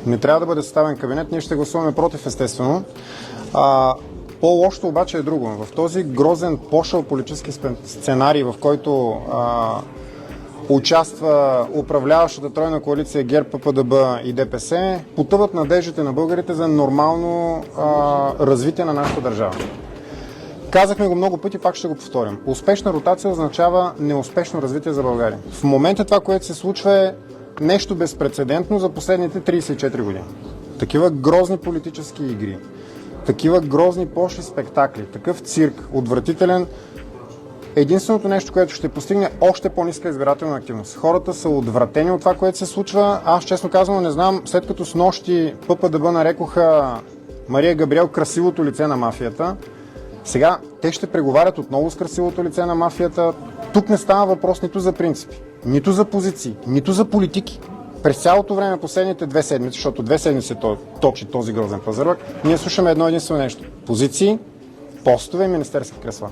Не трябва да бъде съставен кабинет, ние ще гласуваме против, естествено. По-лошото обаче е друго. В този грозен, пошъл политически сценарий, в който участва управляващата тройна коалиция ГЕРБ, ППДБ и ДПС, потъват надеждите на българите за нормално развитие на нашата държава. Казахме го много пъти, пак ще го повторим. Успешна ротация означава неуспешно развитие за България. В момента това, което се случва, е нещо безпрецедентно за последните 34 години. Такива грозни политически игри, такива грозни пошли спектакли, такъв цирк, отвратителен. Единственото нещо, което ще постигне още по-ниска избирателна активност. Хората са отвратени от това, което се случва. Аз честно казвам не знам, след като с нощи ППДБ нарекоха Мария Габриел красивото лице на мафията, сега те ще преговарят отново с красивото лице на мафията. Тук не става въпрос нито за принципи, нито за позиции, нито за политики. През цялото време, последните 2 седмици, защото 2 седмици точи този грозен пазарлък, ние слушаме едно единствено нещо. Позиции, постове и министерски кресла.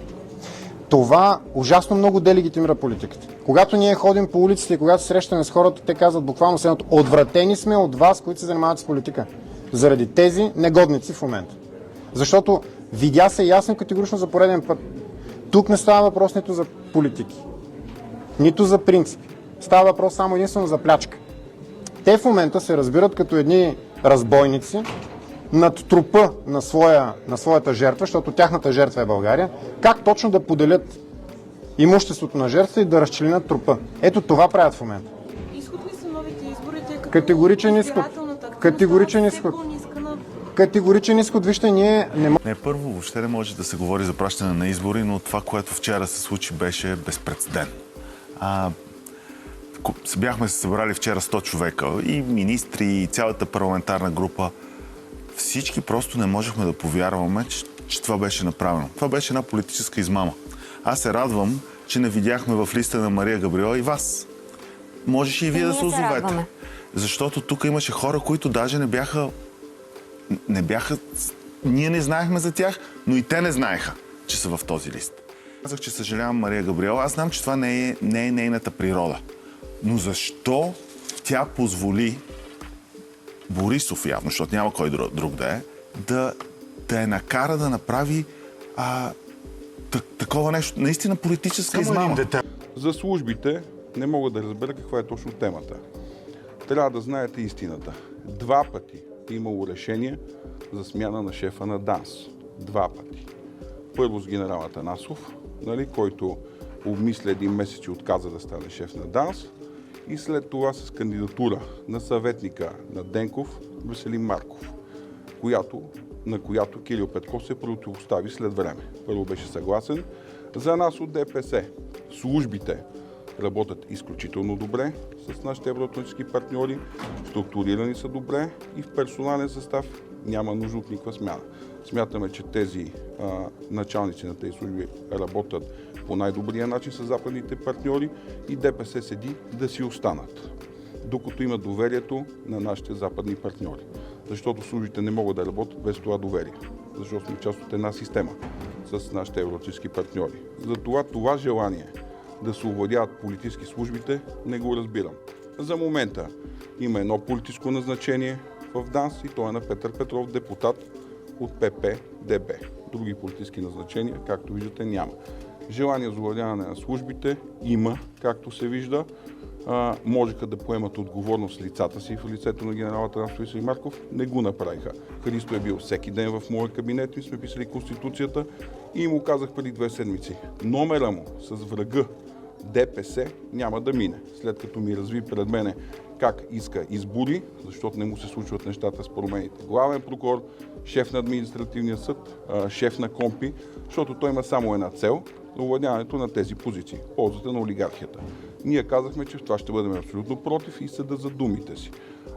Това ужасно много делегитимира политиката. Когато ние ходим по улиците и когато се срещаме с хората, те казват буквално следното: отвратени сме от вас, които се занимават с политика. Заради тези негодници в момента. Защото видя се ясно категорично за пореден път. Тук не става въпрос нито за политики, нито за принципи. Става въпрос само единствено за плячка. Те в момента се разбират като едни разбойници над трупа на своята жертва, защото тяхната жертва е България, как точно да поделят имуществото на жертва и да разчленят трупа. Ето това правят в момента. Изход ли са новите избори, тъй като категоричен изход. Категоричен изход. Вижте, ние не можем. Не, първо, въобще не може да се говори за пращане на избори, но това, което вчера се случи, беше безпрецедентно. Бяхме се събрали вчера 100 човека, и министри, и цялата парламентарна група. Всички просто не можехме да повярваме, че това беше направено. Това беше една политическа измама. Аз се радвам, че не видяхме в листа на Мария Габриел и вас. Можеше и вие да се озовете. Защото тук имаше хора, които даже не бяха... Ние не знаехме за тях, но и те не знаеха, че са в този лист. Казах, че съжалявам Мария Габриел. Аз знам, че това не е нейната природа. Но защо тя позволи Борисов, явно, защото няма кой друг да я накара да направи такова нещо, наистина политическа измама? За службите не мога да разбера каква е точно темата. Трябва да знаете истината. 2 пъти е имало решение за смяна на шефа на ДАНС. 2 пъти. Първо с генерал Атанасов, който обмисля 1 месец и отказа да стане шеф на ДАНС. И след това с кандидатура на съветника на Денков, Веселин Марков, на която Кирил Петков се противостави след време. Първо беше съгласен. За нас от ДПС службите работят изключително добре с нашите евроатлантически партньори, структурирани са добре и в персонален състав няма нужда от никаква смяна. Смятаме, че тези началници на тези служби работят по най-добрия начин с западните партньори и ДПС седи да си останат, докато имат доверието на нашите западни партньори. Защото службите не могат да работят без това доверие, защото сме част от една система с нашите евроатлантически партньори. Затова това желание да се овладяват политически службите не го разбирам. За момента има едно политическо назначение в ДАНС и то е на Петър Петров, депутат от ПП-ДБ. Други политически назначения, както виждате, няма. Желание за овладяване на службите има, както се вижда. Можеха да поемат отговорност лицата си в лицето на генерал Атанасов и Марков. Не го направиха. Христо е бил всеки ден в моя кабинет, ми сме писали Конституцията и му казах преди 2 седмици. Номера му с врага ДПС няма да мине. След като ми разви пред мене как иска избори, защото не му се случват нещата с промените. Главен прокурор, шеф на административния съд, шеф на КОМПИ, защото той има само една цел – овладяването на тези позиции, ползата на олигархията. Ние казахме, че в това ще бъдем абсолютно против и съда за думите си.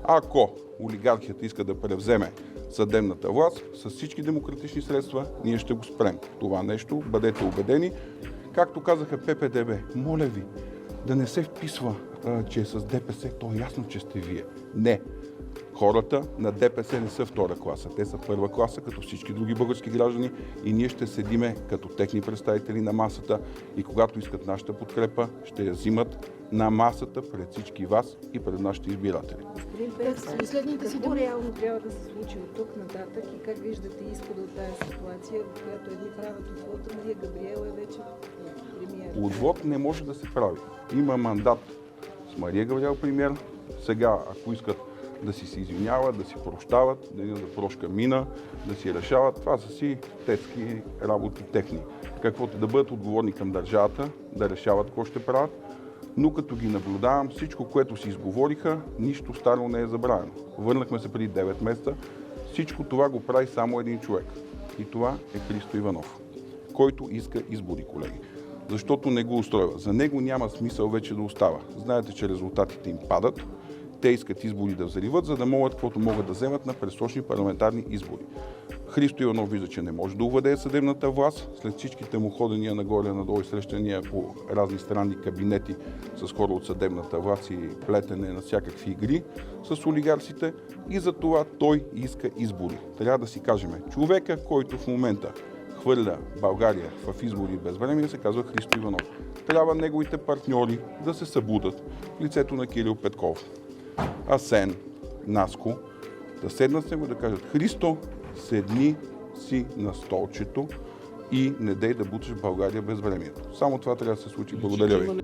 Ако олигархията иска да превземе съдебната власт с всички демократични средства, ние ще го спрем. Това нещо, бъдете убедени. Както казаха ППДБ, моля ви да не се вписва, че е с ДПС, то е ясно, че сте вие. Не. Хората на ДПС не са 2 класа, те са 1 класа, като всички други български граждани и ние ще седиме като техни представители на масата и когато искат нашата подкрепа, ще я взимат на масата пред всички вас и пред нашите избиратели. Господин Певски, Последните си какво думи. реално трябва да се случи от тук нататък и как виждате изхода от тази ситуация, в която едни правят отвод, Мария Габриела е вече премиер? Отвод не може да се прави. Има мандат с Мария Габриел премиер. Сега, ако искат да се извиняват, да си прощават, да идат да прошка мина, да си решават, това са си детски работи техни. Каквото да бъдат отговорни към държавата, да решават какво ще правят, но като ги наблюдавам, всичко, което си изговориха, нищо старо не е забравено. Върнахме се преди 9 месеца. Всичко това го прави само един човек. И това е Христо Иванов, който иска избори, колеги. Защото не го устройва. За него няма смисъл вече да остава. Знаете, че резултатите им падат. Те искат избори да взриват, за да могат каквото могат да вземат на предсрочни парламентарни избори. Христо Иванов вижда, че не може да овладее съдебната власт. След всичките му ходения нагоре-надолу и срещания по разни странни кабинети с хора от съдебната власт и плетене на всякакви игри с олигарсите. И за това той иска избори. Трябва да си кажем, човека, който в момента хвърля България в избори без време, се казва Христо Иванов. Трябва неговите партньори да се събудат в лицето на Кирил Петков, Асен, Наско, да седнат с него и да кажат: Христо, седни си на столчето и не дей да буташ България без времето. Само това трябва да се случи. Благодаря ви.